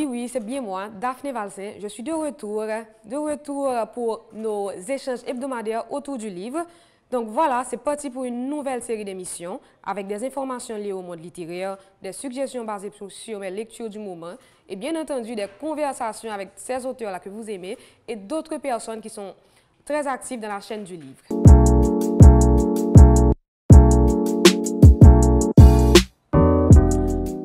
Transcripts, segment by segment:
Oui, c'est bien moi, Daphné Valsin. Je suis de retour pour nos échanges hebdomadaires autour du livre. Donc voilà, c'est parti pour une nouvelle série d'émissions avec des informations liées au monde littéraire, des suggestions basées sur mes lectures du moment et bien entendu des conversations avec ces auteurs-là que vous aimez et d'autres personnes qui sont très actives dans la chaîne du livre.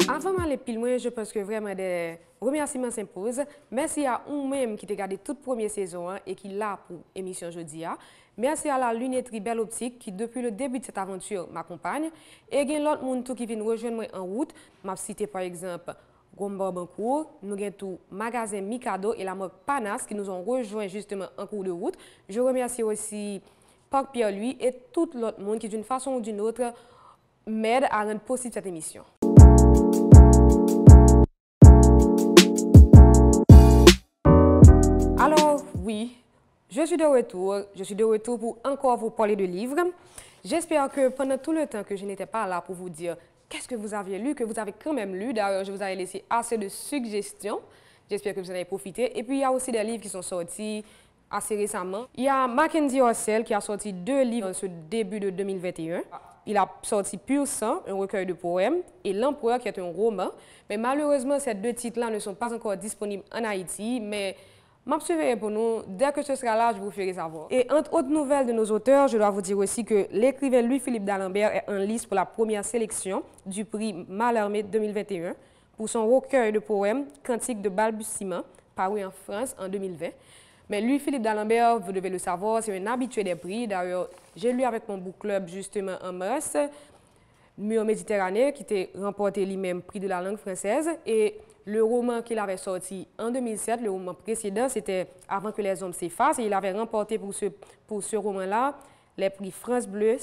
Avant d'aller plus loin, je pense que vraiment des remerciements s'imposent. Merci à vous-même qui t'a regardé toute première saison et qui est là pour l'émission jeudi. Merci à la lunetterie Belle Optique qui, depuis le début de cette aventure, m'accompagne. Et il y a l'autre monde qui vient rejoindre moi en route. Je vais citer par exemple Gomba Bancourt, nous avons tout magasin Mikado et la marque Panas qui nous ont rejoints justement en cours de route. Je remercie aussi Parc Pierre-Louis et tout l'autre monde qui, d'une façon ou d'une autre, m'aide à rendre possible cette émission. Alors, oui, je suis de retour pour encore vous parler de livres. J'espère que pendant tout le temps que je n'étais pas là pour vous dire qu'est-ce que vous aviez lu, que vous avez quand même lu. D'ailleurs, je vous avais laissé assez de suggestions. J'espère que vous en avez profité. Et puis, il y a aussi des livres qui sont sortis assez récemment. Il y a Mackenzie Orsel qui a sorti 2 livres en ce début de 2021. Il a sorti Pur Sang, un recueil de poèmes, et L'Empereur, qui est un roman. Mais malheureusement, ces 2 titres-là ne sont pas encore disponibles en Haïti, mais m'observez pour nous. Dès que ce sera là, je vous ferai savoir. Et entre autres nouvelles de nos auteurs, je dois vous dire aussi que l'écrivain Louis-Philippe d'Alembert est en lice pour la première sélection du prix Mallarmé 2021 pour son recueil de poèmes Cantique de balbutiement, paru en France en 2020. Mais Louis-Philippe d'Alembert, vous devez le savoir, c'est un habitué des prix. D'ailleurs, j'ai lu avec mon book club justement en mars, Mur Méditerranée, qui était remporté lui-même prix de la langue française. Et le roman qu'il avait sorti en 2007, le roman précédent, c'était Avant que les hommes s'effacent. Et il avait remporté pour ce roman-là les prix France Bleu,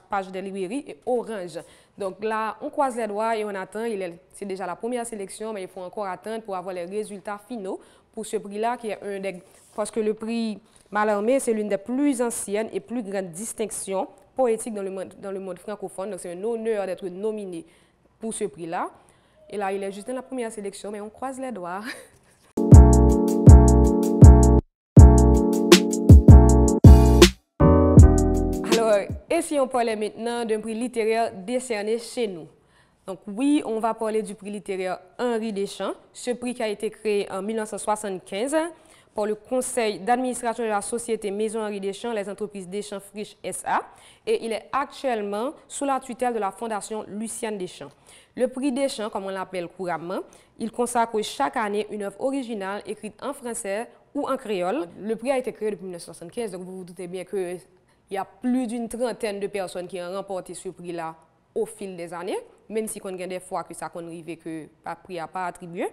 Page de librairie et Orange. Donc là, on croise les doigts et on attend. C'est déjà la première sélection, mais il faut encore attendre pour avoir les résultats finaux pour ce prix-là, qui est un des... Parce que le prix Mallarmé, c'est l'une des plus anciennes et plus grandes distinctions poétiques dans le monde francophone. Donc c'est un honneur d'être nominé pour ce prix-là. Et là, il est juste dans la première sélection, mais on croise les doigts. Alors, et si on parlait maintenant d'un prix littéraire décerné chez nous? Donc oui, on va parler du prix littéraire Henri Deschamps, ce prix qui a été créé en 1975 par le conseil d'administration de la société Maison Henri Deschamps, les entreprises Deschamps Friches SA, et il est actuellement sous la tutelle de la fondation Lucienne Deschamps. Le prix Deschamps, comme on l'appelle couramment, il consacre chaque année une œuvre originale écrite en français ou en créole. Le prix a été créé depuis 1975, donc vous vous doutez bien qu'il y a plus d'une trentaine de personnes qui ont remporté ce prix-là au fil des années, même si on a des fois que ça qu'on arrive que le prix n'a pas attribué.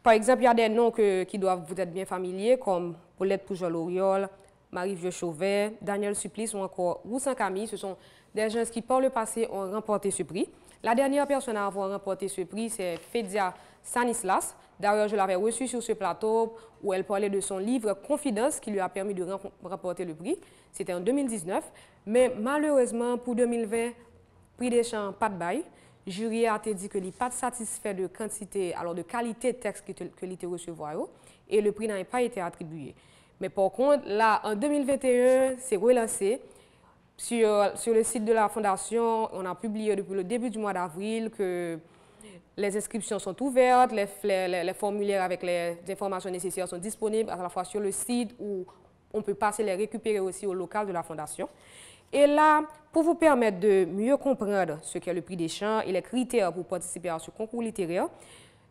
Par exemple, il y a des noms qui doivent vous être bien familiers, comme Paulette Poujol-Oriol, Marie-Vieux Chauvet, Daniel Supplice ou encore Roussan Camille. Ce sont des gens qui, par le passé, ont remporté ce prix. La dernière personne à avoir remporté ce prix, c'est Fédia Stanislas. D'ailleurs, je l'avais reçue sur ce plateau où elle parlait de son livre Confidence qui lui a permis de remporter le prix. C'était en 2019. Mais malheureusement, pour 2020, prix Deschamps, pas de bail. Le jury a dit que il n'est pas satisfait de quantité, alors de qualité de texte que il recevoir et le prix n'a pas été attribué. Mais par contre, là, en 2021, c'est relancé. Sur le site de la Fondation, on a publié depuis le début du mois d'avril que les inscriptions sont ouvertes, les formulaires avec les informations nécessaires sont disponibles à la fois sur le site où on peut passer les récupérer aussi au local de la Fondation. Et là, pour vous permettre de mieux comprendre ce qu'est le prix Deschamps et les critères pour participer à ce concours littéraire,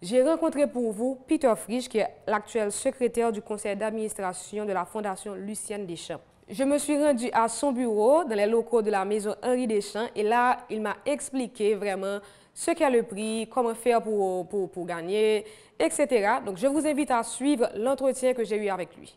j'ai rencontré pour vous Peter Frisch, qui est l'actuel secrétaire du conseil d'administration de la Fondation Lucienne Deschamps. Je me suis rendue à son bureau, dans les locaux de la maison Henri Deschamps, et là, il m'a expliqué vraiment ce qu'est le prix, comment faire pour gagner, etc. Donc, je vous invite à suivre l'entretien que j'ai eu avec lui.